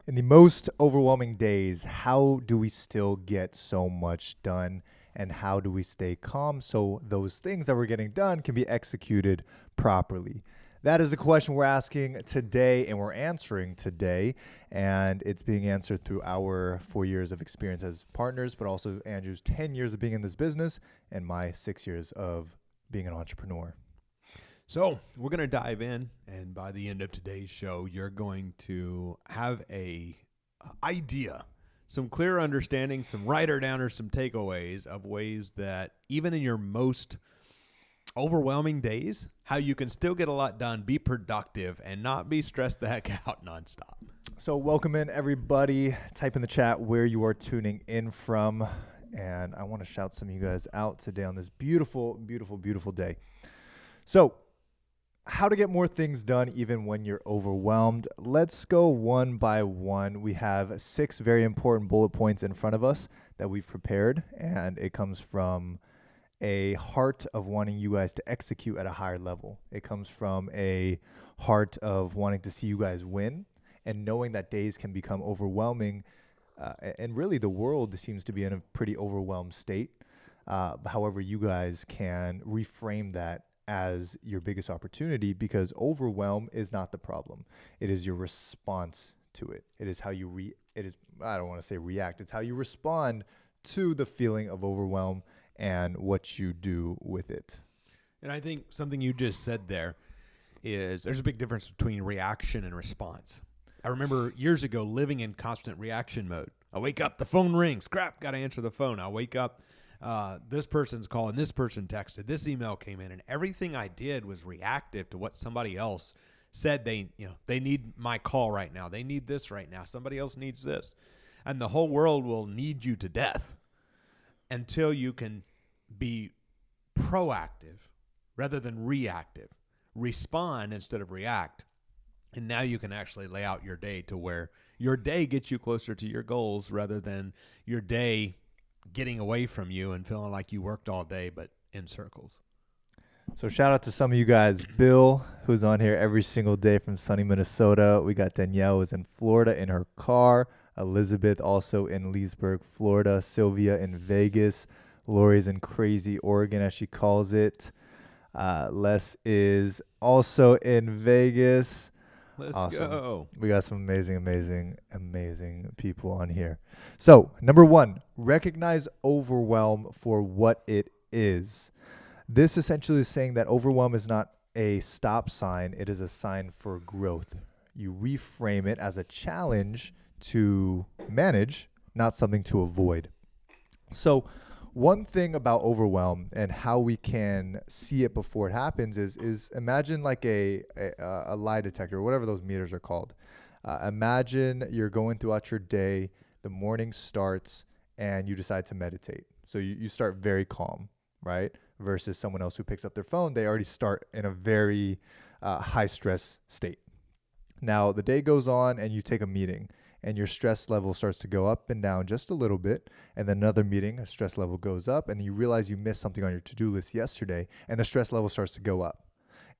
In the most overwhelming days, how do we still get so much done? And how do we stay calm so those things that we're getting done can be executed properly? That is the question we're asking today and we're answering today. And it's being answered through our 4 years of experience as partners, but also Andrew's 10 years of being in this business and my 6 years of being an entrepreneur. So we're going to dive in, and by the end of today's show, you're going to have a idea, some clear understanding, some writer-downers, some takeaways of ways that even in your most overwhelming days, how you can still get a lot done, be productive, and not be stressed the heck out nonstop. So welcome in, everybody. Type in the chat where you are tuning in from. And I want to shout some of you guys out today on this beautiful, beautiful, beautiful day. So how to get more things done even when you're overwhelmed. Let's go one by one. We have 6 very important bullet points in front of us that we've prepared, and it comes from a heart of wanting you guys to execute at a higher level. It comes from a heart of wanting to see you guys win and knowing that days can become overwhelming. And really the world seems to be in a pretty overwhelmed state. However, you guys can reframe that as your biggest opportunity, because overwhelm is not the problem. It is your response to it. It is how you I don't want to say react. It's how you respond to the feeling of overwhelm and what you do with it. And I think something you just said there is there's a big difference between reaction and response. I remember years ago living in constant reaction mode. I wake up, the phone rings, crap, got to answer the phone. I wake up, this person's calling, this person texted, this email came in, and everything I did was reactive to what somebody else said. They need my call right now. They need this right now. Somebody else needs this. And the whole world will need you to death until you can be proactive rather than reactive. Respond instead of react. And now you can actually lay out your day to where your day gets you closer to your goals rather than your day getting away from you and feeling like you worked all day but in circles. So shout out to some of you guys. Bill, who's on here every single day from sunny Minnesota. We got Danielle, who's in Florida in her car. Elizabeth also in Leesburg, Florida. Sylvia in Vegas. Lori's in crazy Oregon, as she calls it. Les is also in Vegas. Let's Awesome. go. We got some amazing, amazing, amazing people on here. So, number 1, recognize overwhelm for what it is. This essentially is saying that overwhelm is not a stop sign. It is a sign for growth. You reframe it as a challenge to manage, not something to avoid. So, one thing about overwhelm and how we can see it before it happens is imagine like a lie detector, or whatever those meters are called. Imagine you're going throughout your day, the morning starts, and you decide to meditate. So you start very calm, right? Versus someone else who picks up their phone, they already start in a very high stress state. Now, the day goes on and you take a meeting, and your stress level starts to go up and down just a little bit. And then another meeting, a stress level goes up, and you realize you missed something on your to-do list yesterday, and the stress level starts to go up.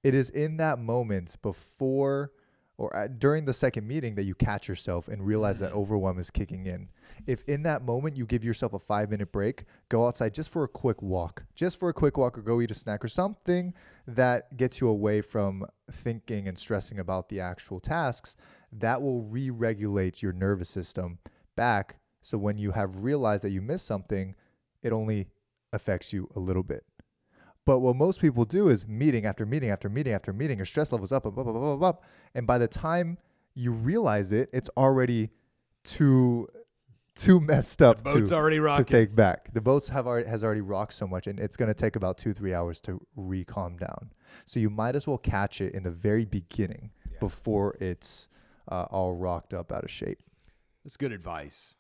It is in that moment before or during the second meeting that you catch yourself and realize that overwhelm is kicking in. If in that moment you give yourself a 5-minute break, go outside just for a quick walk, or go eat a snack or something that gets you away from thinking and stressing about the actual tasks, that will re-regulate your nervous system back. So when you have realized that you missed something, it only affects you a little bit. But what most people do is meeting after meeting after meeting after meeting, your stress level's up, up, up, up, up, up. And by the time you realize it, it's already too messed up The boat's already to rocking. take back. The boat has already rocked so much, and it's going to take about 2-3 hours to calm down. So you might as well catch it in the very beginning before it's all rocked up out of shape. That's good advice.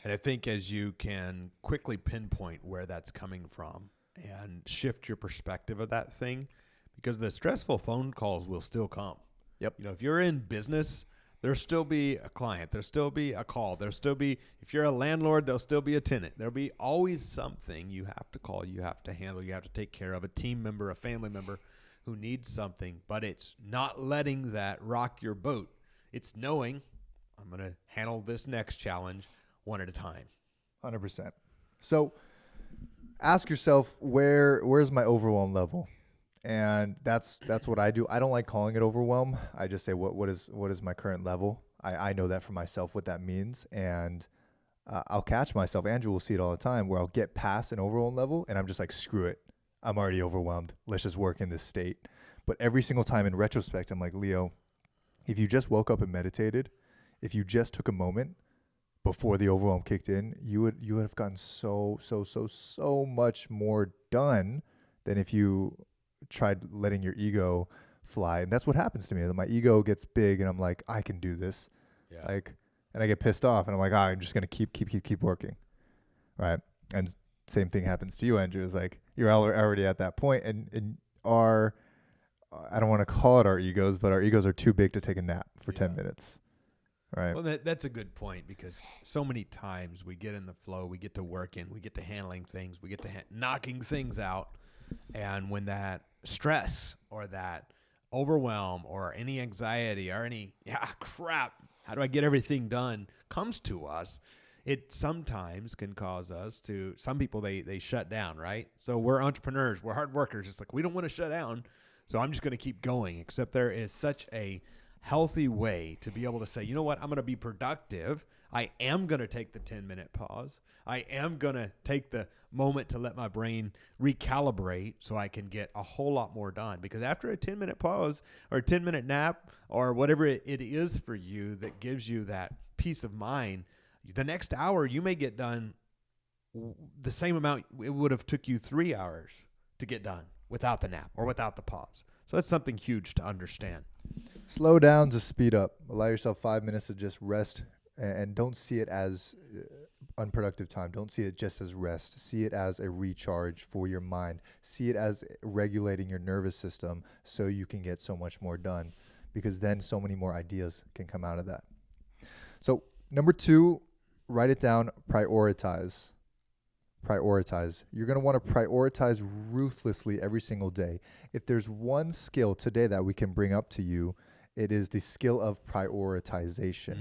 And I think as you can quickly pinpoint where that's coming from and shift your perspective of that thing, because the stressful phone calls will still come. Yep. If you're in business, there'll still be a client. There'll still be a call. There'll still be, if you're a landlord, there'll still be a tenant. There'll be always something you have to call, you have to handle, you have to take care of, a team member, a family member who needs something. But it's not letting that rock your boat. It's knowing I'm going to handle this next challenge one at a time. 100%. So ask yourself, where's my overwhelm level? And that's what I do. I don't like calling it overwhelm. I just say what is my current level. I know that for myself what that means, and I'll catch myself. Andrew will see it all the time where I'll get past an overwhelm level and I'm just like, screw it, I'm already overwhelmed. Let's just work in this state. But every single time in retrospect, I'm like, Leo, if you just woke up and meditated, if you just took a moment before the overwhelm kicked in, you would have gotten so much more done than if you tried letting your ego fly. And that's what happens to me. My ego gets big and I'm like, I can do this. Yeah. Like, and I get pissed off and I'm like, I'm just going to keep working. Right. And same thing happens to you, Andrew. Is like, you're already at that point, and I don't want to call it our egos, but our egos are too big to take a nap for 10 minutes. Right. Well, that's a good point, because so many times we get in the flow, we get to working, we get to handling things, we get to knocking things out. And when that stress or that overwhelm or any anxiety or any, crap, how do I get everything done, comes to us, it sometimes can cause us to, some people, they shut down, right? So we're entrepreneurs, we're hard workers. It's like, we don't want to shut down, so I'm just going to keep going. Except there is such a healthy way to be able to say, you know what, I'm going to be productive. I am going to take the 10-minute pause. I am going to take the moment to let my brain recalibrate so I can get a whole lot more done. Because after a 10-minute pause or a 10-minute nap or whatever it is for you that gives you that peace of mind, the next hour you may get done the same amount it would have took you 3 hours to get done without the nap or without the pause. So that's something huge to understand. Slow down to speed up. Allow yourself 5 minutes to just rest, and don't see it as unproductive time. Don't see it just as rest. See it as a recharge for your mind. See it as regulating your nervous system so you can get so much more done, because then so many more ideas can come out of that. So number 2, write it down, prioritize. Prioritize. You're going to want to prioritize ruthlessly every single day. If there's one skill today that we can bring up to you, it is the skill of prioritization.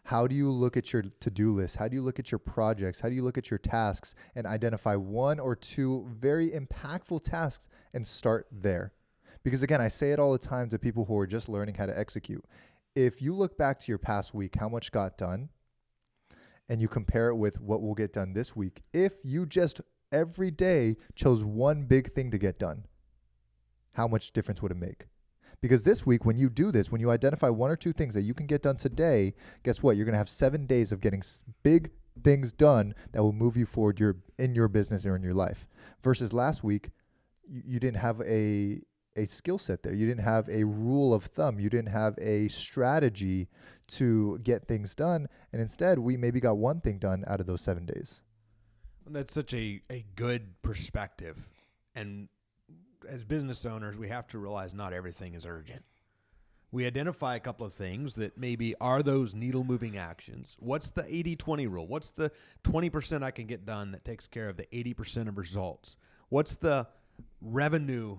How do you look at your to-do list? How do you look at your projects? How do you look at your tasks and identify 1 or 2 very impactful tasks and start there? Because again, I say it all the time to people who are just learning how to execute. If you look back to your past week, how much got done, and you compare it with what will get done this week, if you just every day chose one big thing to get done, how much difference would it make? Because this week, when you do this, when you identify 1 or 2 things that you can get done today, guess what? You're going to have 7 days of getting big things done that will move you forward in your business or in your life. Versus last week, you didn't have a skill set there. You didn't have a rule of thumb. You didn't have a strategy to get things done. And instead, we maybe got 1 thing done out of those 7 days. And that's such a good perspective. And as business owners, we have to realize not everything is urgent. We identify a couple of things that maybe are those needle-moving actions. What's the 80-20 rule? What's the 20% I can get done that takes care of the 80% of results? What's the revenue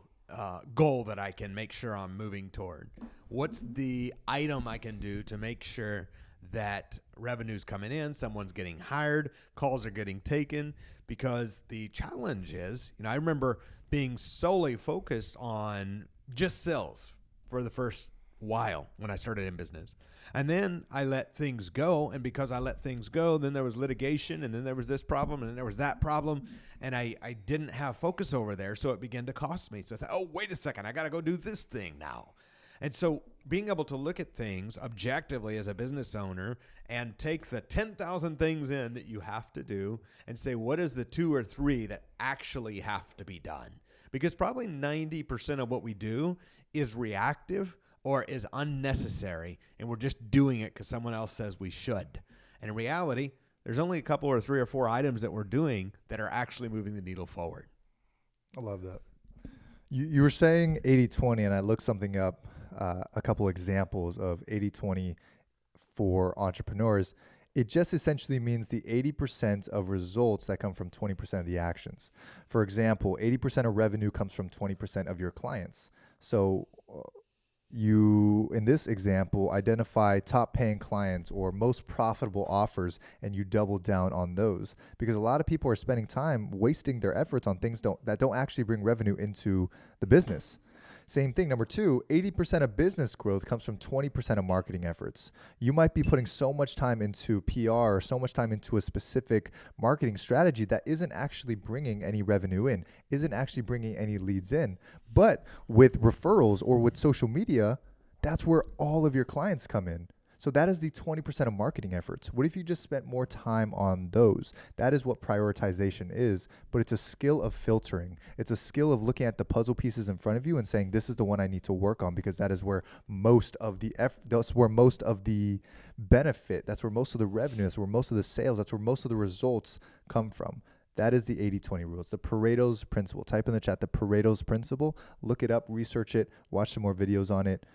goal that I can make sure I'm moving toward? What's the item I can do to make sure that revenue's coming in, someone's getting hired, calls are getting taken? Because the challenge is, I remember being solely focused on just sales for the first while when I started in business. And then I let things go. And because I let things go, then there was litigation, and then there was this problem, and then there was that problem. And I didn't have focus over there. So it began to cost me. So I thought, oh, wait a second, I got to go do this thing now. And so being able to look at things objectively as a business owner and take the 10,000 things in that you have to do and say, what is the 2 or 3 that actually have to be done? Because probably 90% of what we do is reactive or is unnecessary, and we're just doing it because someone else says we should. And in reality, there's only a couple or 3 or 4 items that we're doing that are actually moving the needle forward. I love that. You were saying 80-20, and I looked something up, a couple examples of 80-20 for entrepreneurs. It just essentially means the 80% of results that come from 20% of the actions. For example, 80% of revenue comes from 20% of your clients. So you, in this example, identify top paying clients or most profitable offers and you double down on those, because a lot of people are spending time wasting their efforts on things that don't actually bring revenue into the business. Same thing. Number two, 80% of business growth comes from 20% of marketing efforts. You might be putting so much time into PR or so much time into a specific marketing strategy that isn't actually bringing any revenue in, isn't actually bringing any leads in. But with referrals or with social media, that's where all of your clients come in. So that is the 20% of marketing efforts. What if you just spent more time on those? That is what prioritization is, but it's a skill of filtering. It's a skill of looking at the puzzle pieces in front of you and saying, this is the one I need to work on, because that is where most of the that's where most of the benefit, that's where most of the revenue, that's where most of the sales, that's where most of the results come from. That is the 80-20 rule. It's the Pareto's principle. Type in the chat the Pareto's principle. Look it up, research it, watch some more videos on it.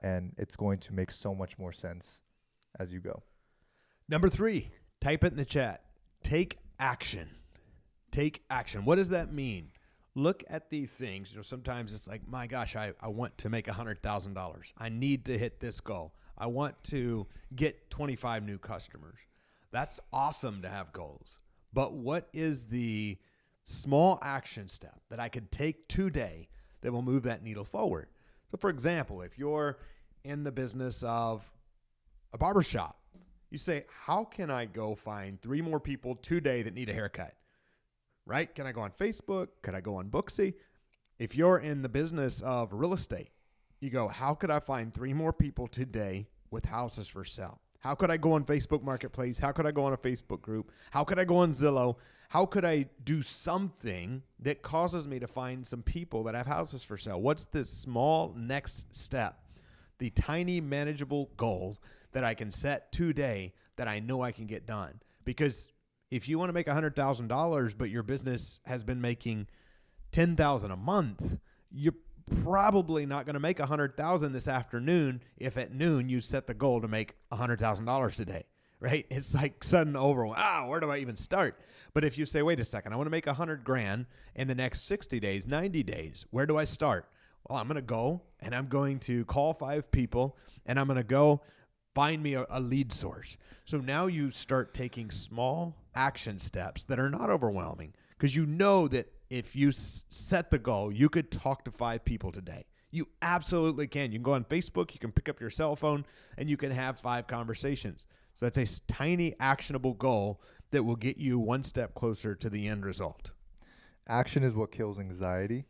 And it's going to make so much more sense as you go. Number 3, type it in the chat. Take action. Take action. What does that mean? Look at these things. Sometimes it's like, my gosh, I want to make $100,000. I need to hit this goal. I want to get 25 new customers. That's awesome to have goals. But what is the small action step that I could take today that will move that needle forward? So, for example, if you're in the business of a barbershop, you say, how can I go find 3 more people today that need a haircut? Right? Can I go on Facebook? Could I go on Booksy? If you're in the business of real estate, you go, how could I find 3 more people today with houses for sale? How could I go on Facebook Marketplace? How could I go on a Facebook group? How could I go on Zillow? How could I do something that causes me to find some people that have houses for sale? What's this small next step? The tiny manageable goals that I can set today that I know I can get done. Because if you want to make $100,000, but your business has been making $10,000 a month, you're probably not going to make $100,000 this afternoon if at noon you set the goal to make $100,000 today, right? It's like sudden overwhelm. Where do I even start? But if you say, wait a second, I want to make $100,000 in the next 60 days, 90 days, where do I start? Well, I'm going to go and I'm going to call 5 people and I'm going to go find me a lead source. So now you start taking small action steps that are not overwhelming, because you know that if you set the goal, you could talk to 5 people today. You absolutely can. You can go on Facebook, you can pick up your cell phone, and you can have 5 conversations. So that's a tiny actionable goal that will get you one step closer to the end result. Action is what kills anxiety.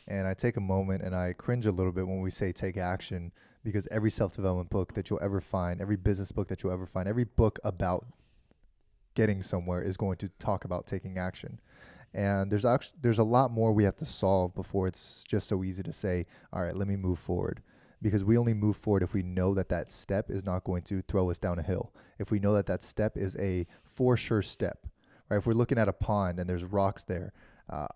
And I take a moment and I cringe a little bit when we say take action, because every self-development book that you'll ever find, every business book that you'll ever find, every book about getting somewhere is going to talk about taking action. And there's a lot more we have to solve before it's just so easy to say, all right, let me move forward. Because we only move forward if we know that that step is not going to throw us down a hill. If we know that that step is a for sure step, right? If we're looking at a pond and there's rocks there,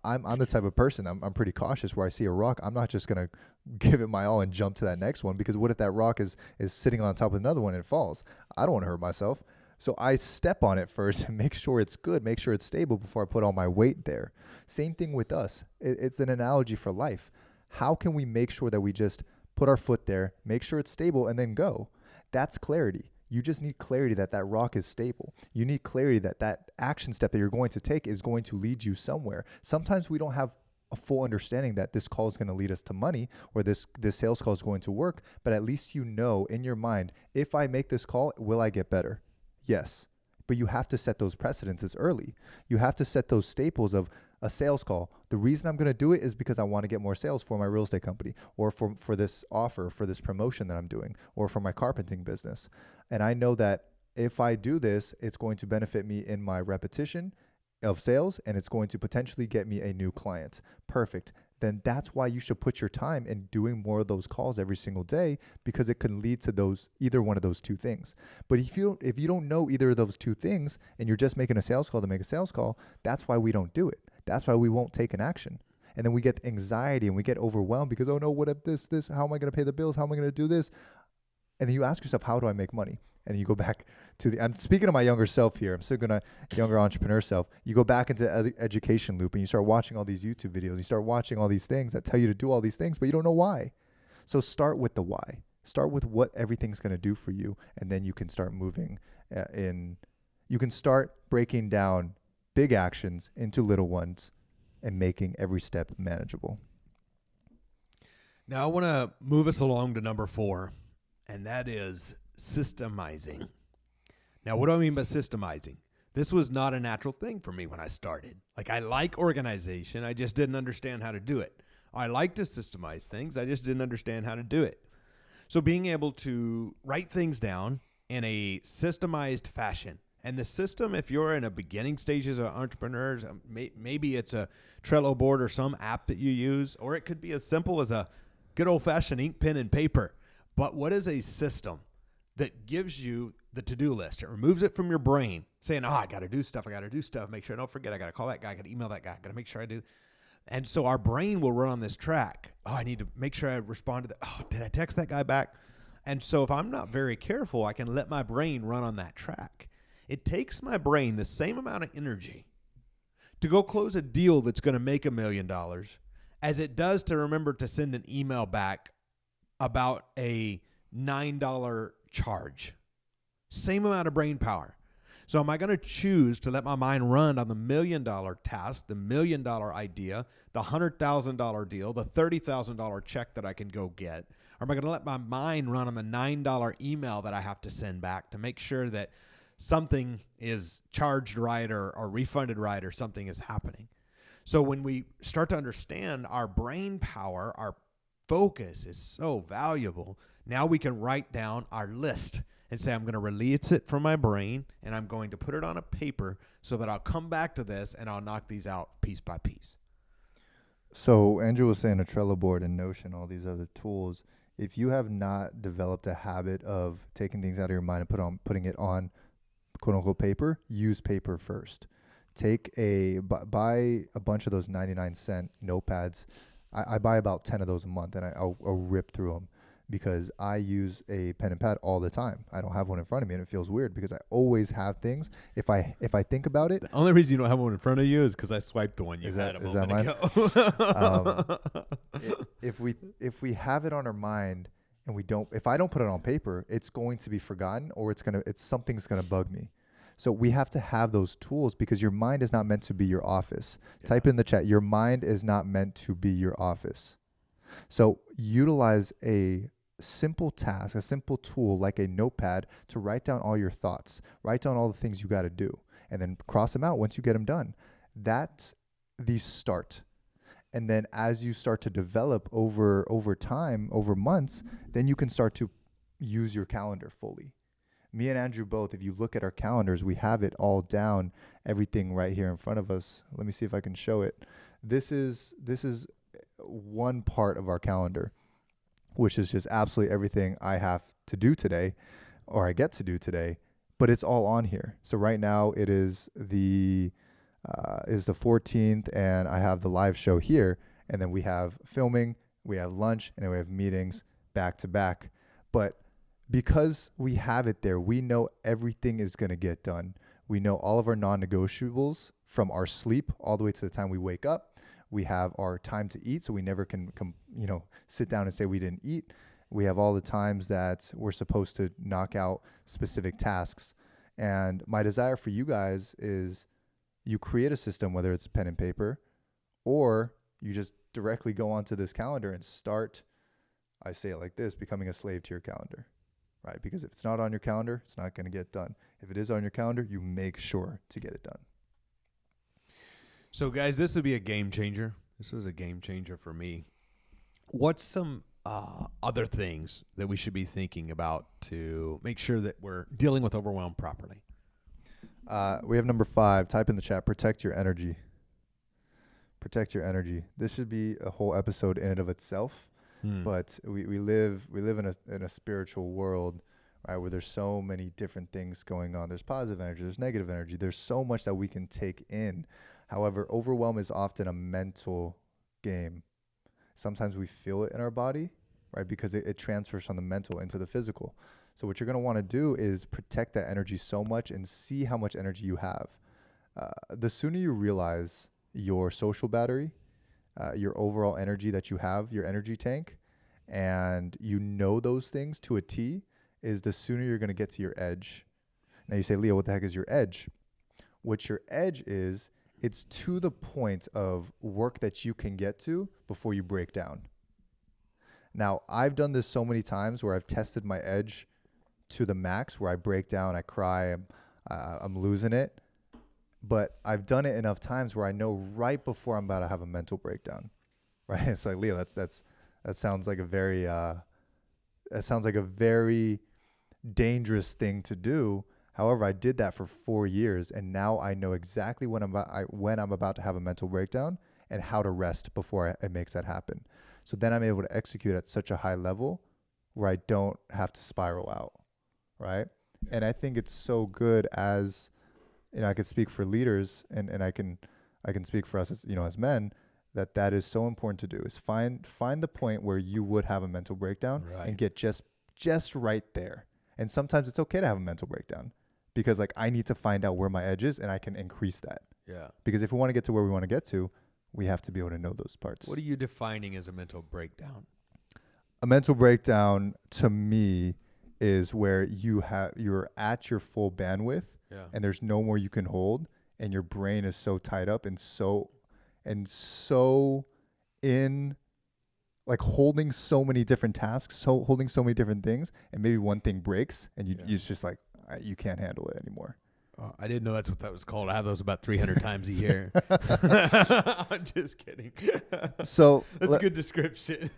I'm the type of person, I'm pretty cautious. Where I see a rock, I'm not just going to give it my all and jump to that next one, because what if that rock is sitting on top of another one and it falls? I don't want to hurt myself. So I step on it first and make sure it's good, make sure it's stable before I put all my weight there. Same thing with us. It's an analogy for life. How can we make sure that we just put our foot there, make sure it's stable, and then go? That's clarity. You just need clarity that that rock is stable. You need clarity that that action step that you're going to take is going to lead you somewhere. Sometimes we don't have a full understanding that this call is going to lead us to money, or this sales call is going to work, but at least you know in your mind, if I make this call, will I get better? Yes. But you have to set those precedences early. You have to set those staples of a sales call. The reason I'm going to do it is because I want to get more sales for my real estate company, or for this offer, for this promotion that I'm doing, or for my carpenting business. And I know that if I do this, it's going to benefit me in my repetition of sales, and it's going to potentially get me a new client. Perfect. Then that's why you should put your time in doing more of those calls every single day, because it can lead to either one of those 2 things. But if you don't know either of those 2 things and you're just making a sales call to make a sales call, that's why we don't do it. That's why we won't take an action. And then we get anxiety and we get overwhelmed because, oh no, what if this, how am I going to pay the bills? How am I going to do this? And then you ask yourself, how do I make money? And you go back to I'm speaking to my younger self here. I'm still going to younger entrepreneur self. You go back into education loop and you start watching all these YouTube videos. You start watching all these things that tell you to do all these things, but you don't know why. So start with the why. Start with what everything's going to do for you, and then you can start moving in. You can start breaking down big actions into little ones and making every step manageable. Now I want to move us along to number 4, and that is systemizing. Now, what do I mean by systemizing? This was not a natural thing for me when I started. Like, I like organization, I just didn't understand how to do it. I like to systemize things, I just didn't understand how to do it. So being able to write things down in a systemized fashion. And the system, if you're in a beginning stages of entrepreneurs, maybe it's a Trello board or some app that you use, or it could be as simple as a good old-fashioned ink, pen, and paper. But what is a system that gives you the to-do list? It removes it from your brain, saying, I got to do stuff, make sure I don't forget, I got to call that guy, I got to email that guy, I got to make sure I do. And so our brain will run on this track. I need to make sure I respond to that. Did I text that guy back? And so if I'm not very careful, I can let my brain run on that track. It takes my brain the same amount of energy to go close a deal that's going to make $1 million as it does to remember to send an email back about a $9 charge. Same amount of brain power. So am I going to choose to let my mind run on the $1 million task, the $1 million idea, the $100,000 deal, the $30,000 check that I can go get? Or am I going to let my mind run on the $9 email that I have to send back to make sure that something is charged right or refunded right or something is happening? So when we start to understand our brain power, our focus is so valuable, now we can write down our list and say, I'm going to release it from my brain and I'm going to put it on a paper so that I'll come back to this and I'll knock these out piece by piece. So Andrew was saying a Trello board and Notion, all these other tools. If you have not developed a habit of taking things out of your mind and putting it on quote unquote paper, use paper first. Buy a bunch of those 99-cent notepads. I buy about 10 of those a month, and I'll rip through them because I use a pen and pad all the time. I don't have one in front of me, and it feels weird because I always have things. If I think about it, the only reason you don't have one in front of you is because I swiped the one you had a moment ago. If we have it on our mind and if I don't put it on paper, it's going to be forgotten, or something's gonna bug me. So we have to have those tools because your mind is not meant to be your office. Yeah. Type it in the chat. Your mind is not meant to be your office. So utilize a simple task, a simple tool like a notepad to write down all your thoughts, write down all the things you got to do, and then cross them out once you get them done. That's the start. And then as you start to develop over time, over months, then you can start to use your calendar fully. Me and Andrew both, if you look at our calendars, we have it all down, everything right here in front of us. Let me see if I can show it. This is one part of our calendar, which is just absolutely everything I have to do today, or I get to do today, but it's all on here. So right now it is the 14th, and I have the live show here, and then we have filming, we have lunch, and then we have meetings back to back. But because we have it there, we know everything is going to get done. We know all of our non-negotiables from our sleep all the way to the time we wake up. We have our time to eat, so we never can sit down and say we didn't eat. We have all the times that we're supposed to knock out specific tasks. And my desire for you guys is you create a system, whether it's pen and paper, or you just directly go onto this calendar and start, I say it like this, becoming a slave to your calendar. Right? Because if it's not on your calendar, it's not going to get done. If it is on your calendar, you make sure to get it done. So, guys, this would be a game changer. This was a game changer for me. What's some other things that we should be thinking about to make sure that we're dealing with overwhelm properly? We have number 5. Type in the chat, protect your energy. Protect your energy. This should be a whole episode in and of itself. But we live in a spiritual world, right, where there's so many different things going on. There's positive energy, there's negative energy. There's so much that we can take in. However, overwhelm is often a mental game. Sometimes we feel it in our body, right, because it transfers from the mental into the physical. So what you're going to want to do is protect that energy so much and see how much energy you have. The sooner you realize your social battery, your overall energy that you have, your energy tank, and you know those things to a T, is the sooner you're going to get to your edge. Now you say, Leo, what the heck is your edge? What your edge is, it's to the point of work that you can get to before you break down. Now, I've done this so many times where I've tested my edge to the max, where I break down, I cry, I'm losing it. But I've done it enough times where I know right before I'm about to have a mental breakdown, right? It's like, Leo, that sounds like a very dangerous thing to do. However, I did that for 4 years, and now I know exactly when I'm about to have a mental breakdown and how to rest before it makes that happen. So then I'm able to execute at such a high level where I don't have to spiral out, right? And I think it's so good as, I could speak for leaders, and I can speak for us as, as men, that is so important to do, is find the point where you would have a mental breakdown, Right. and get just right there. And sometimes it's okay to have a mental breakdown, because like I need to find out where my edge is, and I can increase that. Yeah. Because if we want to get to where we want to get to, we have to be able to know those parts. What are you defining as a mental breakdown? A mental breakdown to me is where you're at your full bandwidth, Yeah. and there's no more you can hold, and your brain is so tied up and so in, like, holding so many different tasks, so holding so many different things, and maybe one thing breaks, and it's just like you can't handle it anymore. I didn't know that's what that was called. I have those about 300 times a year. I'm just kidding. So That's a good description.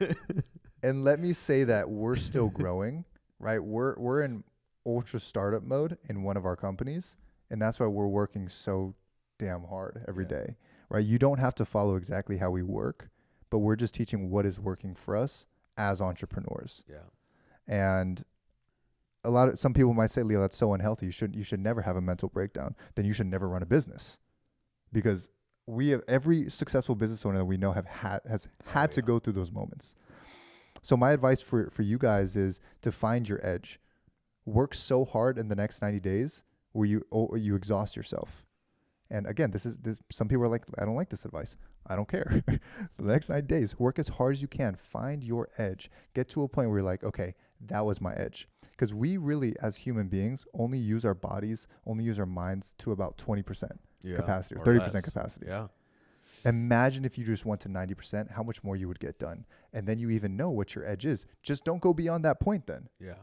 And let me say that we're still growing, right? We're in ultra startup mode in one of our companies, and that's why we're working so damn hard every day, right? You don't have to follow exactly how we work, but we're just teaching what is working for us as entrepreneurs. Yeah. And some people might say, Leo, that's so unhealthy. You should never have a mental breakdown. Then you should never run a business, because we have every successful business owner that we know has had to go through those moments. So my advice for you guys is to find your edge. Work so hard in the next 90 days where you exhaust yourself. And again, this some people are like, I don't like this advice. I don't care. For the next 90 days, work as hard as you can. Find your edge. Get to a point where you're like, okay, that was my edge. Because we really, as human beings, only use our bodies, only use our minds to about 20% capacity, or 30% capacity. Yeah. Imagine if you just went to 90%, how much more you would get done. And then you even know what your edge is. Just don't go beyond that point then. Yeah.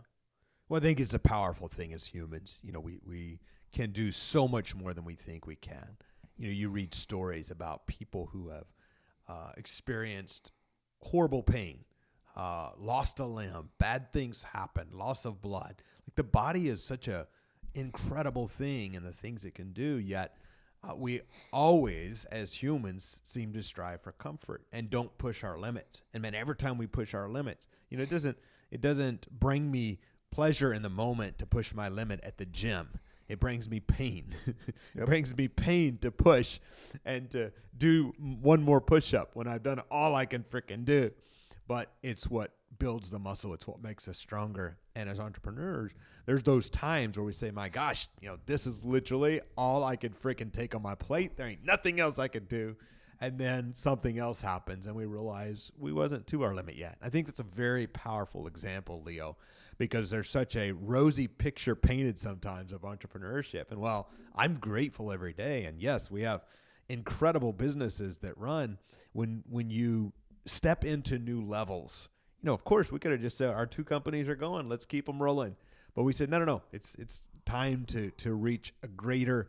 Well, I think it's a powerful thing as humans. We can do so much more than we think we can. You read stories about people who have experienced horrible pain, lost a limb, bad things happen, loss of blood. Like, the body is such a incredible thing and the things it can do, yet we always, as humans, seem to strive for comfort and don't push our limits. And man, every time we push our limits, it doesn't bring me pleasure in the moment to push my limit at the gym. It brings me pain. It brings me pain to push and to do one more push-up when I've done all I can freaking do. But it's what builds the muscle. It's what makes us stronger. And as entrepreneurs, there's those times where we say, my gosh, this is literally all I could freaking take on my plate. There ain't nothing else I could do. And then something else happens and we realize we wasn't to our limit yet. I think that's a very powerful example, Leo, because there's such a rosy picture painted sometimes of entrepreneurship. And while I'm grateful every day, and yes, we have incredible businesses that run, when you step into new levels, of course we could have just said our two companies are going, let's keep them rolling. But we said, no, it's time to reach a greater,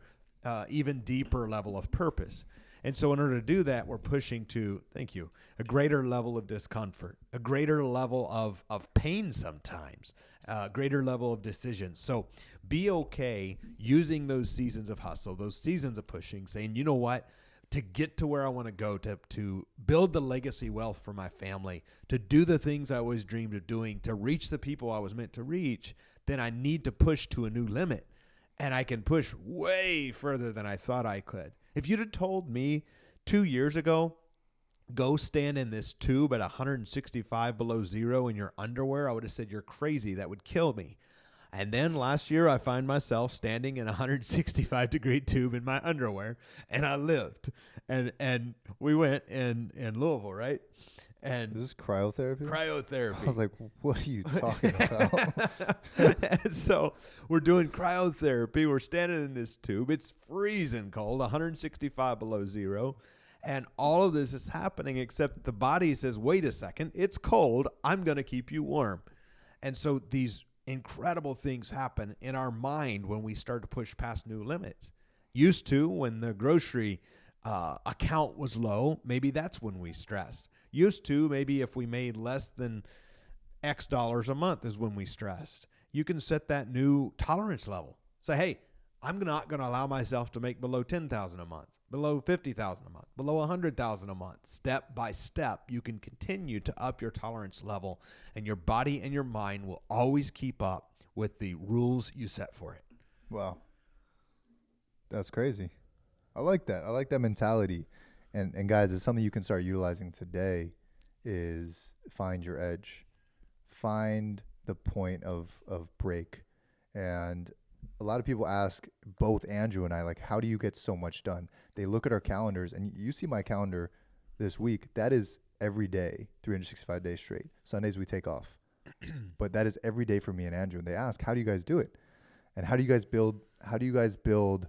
even deeper level of purpose. And so in order to do that, we're pushing to, a greater level of discomfort, a greater level of pain sometimes, a greater level of decisions. So be okay using those seasons of hustle, those seasons of pushing, saying, you know what, to get to where I want to go, to build the legacy wealth for my family, to do the things I always dreamed of doing, to reach the people I was meant to reach, then I need to push to a new limit. And I can push way further than I thought I could. If you'd have told me 2 years ago, go stand in this tube at 165 below zero in your underwear, I would have said, you're crazy. That would kill me. And then last year, I find myself standing in a 165-degree tube in my underwear, and I lived. And we went in Louisville, right? And Is this cryotherapy? cryotherapy. I was like, what are you talking about? And so we're doing cryotherapy. We're standing in this tube. It's freezing cold, 165 below zero. And all of this is happening except the body says, wait a second, it's cold. I'm going to keep you warm. And so these incredible things happen in our mind when we start to push past new limits. Used to, when the grocery account was low, maybe that's when we stressed. Used to, maybe if we made less than X dollars a month is when we stressed. You can set that new tolerance level. Say, hey, I'm not going to allow myself to make below $10,000 a month, below $50,000 a month, below $100,000 a month. Step by step, you can continue to up your tolerance level, and your body and your mind will always keep up with the rules you set for it. Wow. That's crazy. I like that. I like that mentality. And guys, it's something you can start utilizing today is find your edge. Find the point of break. And a lot of people ask both Andrew and I, like, how do you get so much done? They look at our calendars, and you see my calendar this week. That is every day, 365 days straight. Sundays we take off. But that is every day for me and Andrew. And they ask, how do you guys do it? And how do you guys build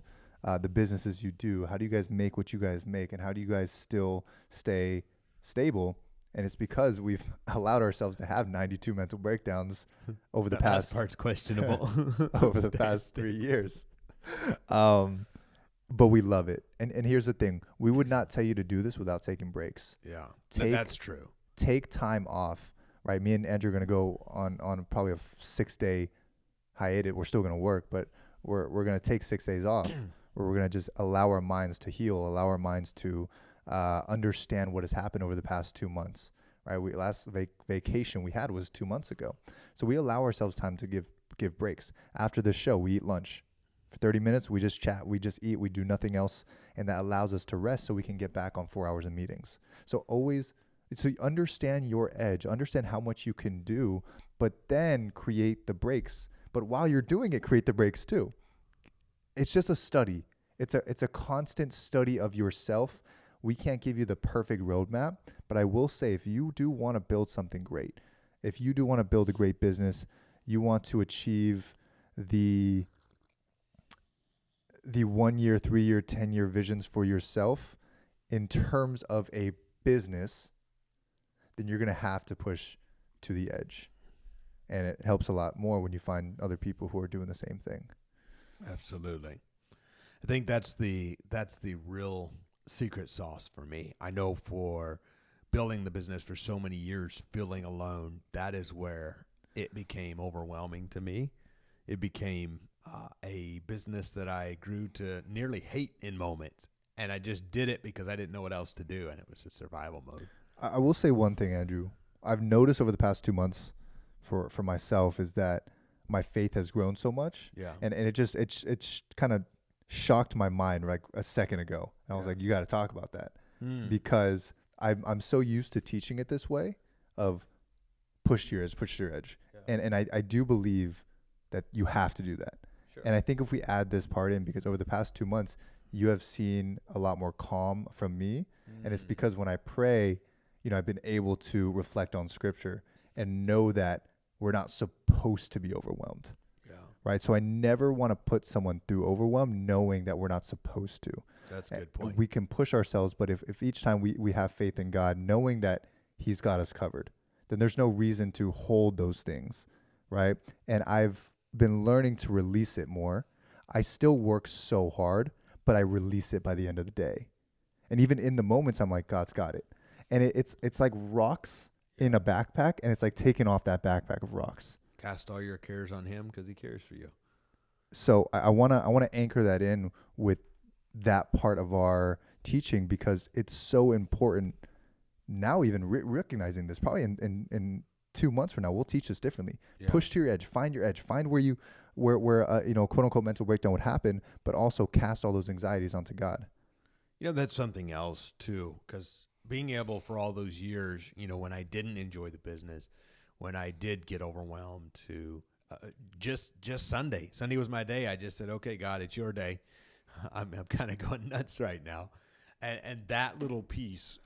the businesses you do? How do you guys make what you guys make? And how do you guys still stay stable? And it's because we've allowed ourselves to have 92 mental breakdowns over the past last part's questionable. over the past 3 years. But we love it. And here's the thing. We would not tell you to do this without taking breaks. Yeah, That's true. Take time off, right? Me and Andrew are going to go on probably a 6-day hiatus. We're still going to work, but we're going to take 6 days off where we're going to just allow our minds to heal, allow our minds to understand what has happened over the past 2 months, right? Last vacation we had was 2 months ago. So we allow ourselves time to give breaks. After the show, we eat lunch. For 30 minutes, we just chat, we just eat, we do nothing else, and that allows us to rest so we can get back on 4 hours of meetings. So you understand your edge, understand how much you can do, but then create the breaks. But while you're doing it, create the breaks too. It's just a study. It's a constant study of yourself. We can't give you the perfect roadmap, but I will say, if you do want to build something great, if you do want to build a great business, you want to achieve the 1 year, 3 year, 10-year visions for yourself in terms of a business, then you're going to have to push to the edge. And it helps a lot more when you find other people who are doing the same thing. Absolutely. I think that's the real secret sauce for me. I know for building the business for so many years, feeling alone, that is where it became overwhelming to me. It became a business that I grew to nearly hate in moments. And I just did it because I didn't know what else to do, and it was a survival mode. I will say one thing, Andrew. I've noticed over the past 2 months for myself is that my faith has grown so much. Yeah. And it kind of shocked my mind like a second ago. And I was like, you got to talk about that. Because I'm so used to teaching it this way of push to your edge. Yeah. And I do believe that you have to do that. Sure. And I think if we add this part in, because over the past 2 months, you have seen a lot more calm from me. And it's because when I pray, I've been able to reflect on scripture and know that we're not supposed to be overwhelmed. Yeah. Right. So I never want to put someone through overwhelm knowing that we're not supposed to. That's a good point. We can push ourselves, but if each time we have faith in God, knowing that he's got us covered, then there's no reason to hold those things. Right. And I've been learning to release it more. I still work so hard, but I release it by the end of the day. And even in the moments, I'm like, God's got it. And it's like rocks in a backpack, and it's like taking off that backpack of rocks. Cast all your cares on him because he cares for you. So I wanna anchor that in with that part of our teaching, because it's so important now. Even recognizing this, probably in 2 months from now, we'll teach this differently. Yeah. Push to your edge, find where quote unquote mental breakdown would happen, but also cast all those anxieties onto God. That's something else too, because being able for all those years, when I didn't enjoy the business, when I did get overwhelmed, to just Sunday was my day. I just said, okay, God, it's your day. I'm kind of going nuts right now. And that little piece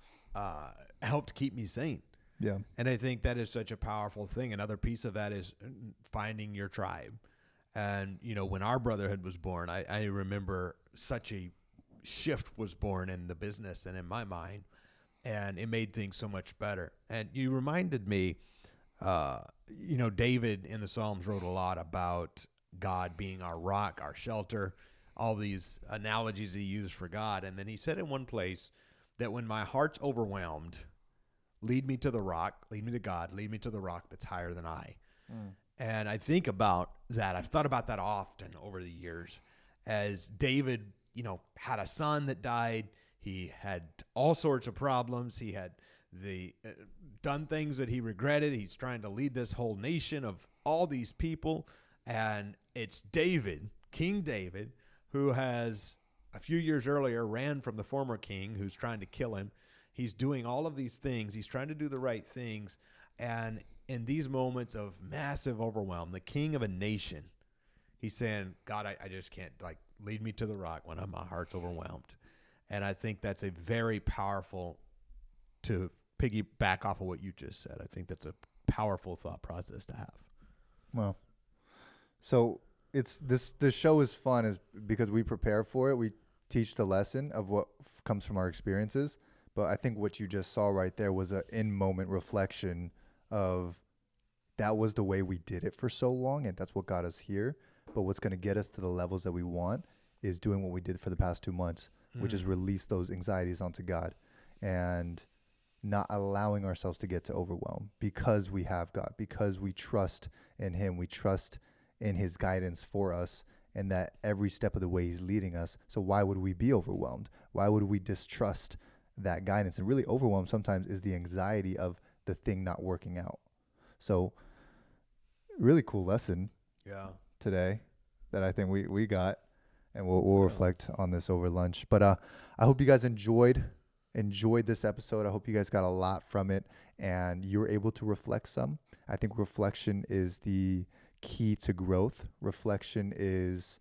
helped keep me sane. Yeah. And I think that is such a powerful thing. Another piece of that is finding your tribe. And, when our brotherhood was born, I remember such a shift was born in the business and in my mind, and it made things so much better. And you reminded me, David in the Psalms wrote a lot about God being our rock, our shelter, all these analogies he used for God. And then he said in one place that when my heart's overwhelmed, lead me to the rock, lead me to God, lead me to the rock that's higher than I. And I think about that. I've thought about that often over the years as David, had a son that died. He had all sorts of problems. He had done things that he regretted. He's trying to lead this whole nation of all these people. And it's David, King David, who has a few years earlier ran from the former king who's trying to kill him. He's doing all of these things. He's trying to do the right things. And in these moments of massive overwhelm, the king of a nation, he's saying, God, I just can't, lead me to the rock when my heart's overwhelmed. And I think that's a very powerful, to piggyback off of what you just said, I think that's a powerful thought process to have. Well, so it's this show is fun is because we prepare for it. We teach the lesson of what comes from our experiences. But I think what you just saw right there was an in-moment reflection of that was the way we did it for so long, and that's what got us here. But what's going to get us to the levels that we want is doing what we did for the past 2 months, which is release those anxieties onto God and not allowing ourselves to get to overwhelm because we have God, because we trust in him. We trust in his guidance for us and that every step of the way he's leading us. So why would we be overwhelmed? Why would we distrust that guidance? And really overwhelmed sometimes is the anxiety of the thing not working out. So really cool lesson today that I think we got, and we'll reflect on this over lunch. But I hope you guys enjoyed this episode. I hope you guys got a lot from it and you were able to reflect some. I think reflection is the key to growth. Reflection is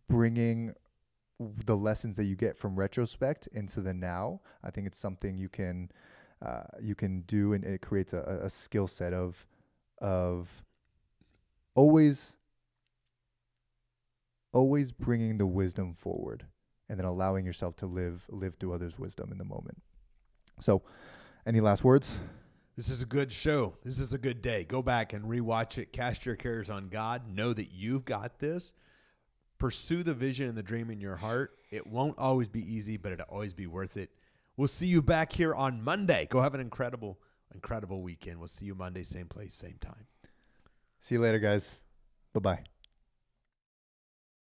bringing the lessons that you get from retrospect into the now. I think it's something you can do, and it creates a skill set of always bringing the wisdom forward and then allowing yourself to live through others' wisdom in the moment. So, any last words? This is a good show. This is a good day. Go back and rewatch it. Cast your cares on God. Know that you've got this. Pursue the vision and the dream in your heart. It won't always be easy, but it'll always be worth it. We'll see you back here on Monday. Go have an incredible weekend. We'll see you Monday, same place, same time. See you later, guys. Bye-bye.